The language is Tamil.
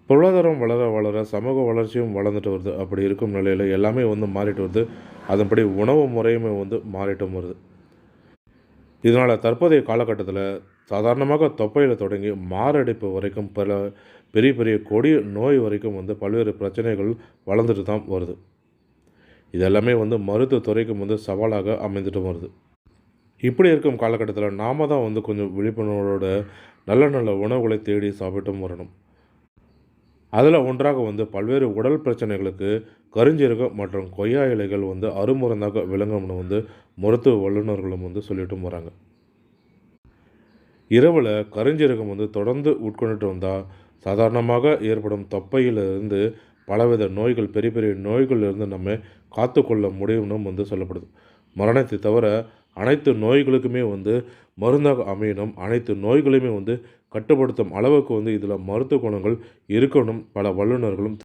பொருளாதாரம் வளர வளர சமூக வளர்ச்சியும் வளர்ந்துட்டு வருது. அப்படி இருக்கும் நிலையில் எல்லாமே வந்து மாறிட்டு வருது. அதன்படி உணவு முறையுமே வந்து மாறிட்டும் வருது. இதனால் தற்போதைய காலகட்டத்தில் சாதாரணமாக தொப்பையில் தொடங்கி மாரடைப்பு வரைக்கும் பல பெரிய பெரிய கொடிய நோய் வரைக்கும் வந்து பல்வேறு பிரச்சனைகள் வளர்ந்துட்டு தான் வருது. இதெல்லாமே வந்து மருத்துவத்துறைக்கும் வந்து சவாலாக அமைந்துட்டு வருது. இப்படி இருக்கும் காலகட்டத்தில் நாம தான் வந்து கொஞ்சம் விழிப்புணர்வோட நல்ல நல்ல உணவுகளை தேடி சாப்பிட்டும் வரணும். அதில் ஒன்றாக வந்து பல்வேறு உடல் பிரச்சனைகளுக்கு கருஞ்சீரகம் மற்றும் கொய்யா இலைகள் வந்து அருமருந்தாக விளங்கும்னு வந்து மருத்துவ வல்லுநர்களும் வந்து சொல்லிட்டும் வராங்க. இரவில் கருஞ்சீரகம் வந்து தொடர்ந்து உட்கொண்டுட்டு வந்தால் சாதாரணமாக ஏற்படும் தொப்பையிலிருந்து பலவித நோய்கள் பெரிய பெரிய நோய்களிலிருந்து நம்ம காத்துக்கொள்ள முடியும்னு வந்து சொல்லப்படுது. மரணத்தை தவிர அனைத்து நோய்களுக்குமே வந்து மருந்தாக அமையணும். அனைத்து நோய்களையுமே வந்து கட்டுப்படுத்தும் அளவுக்கு வந்து இதில் மருத்துவ குணங்கள் இருக்கணும் பல வல்லுநர்களும்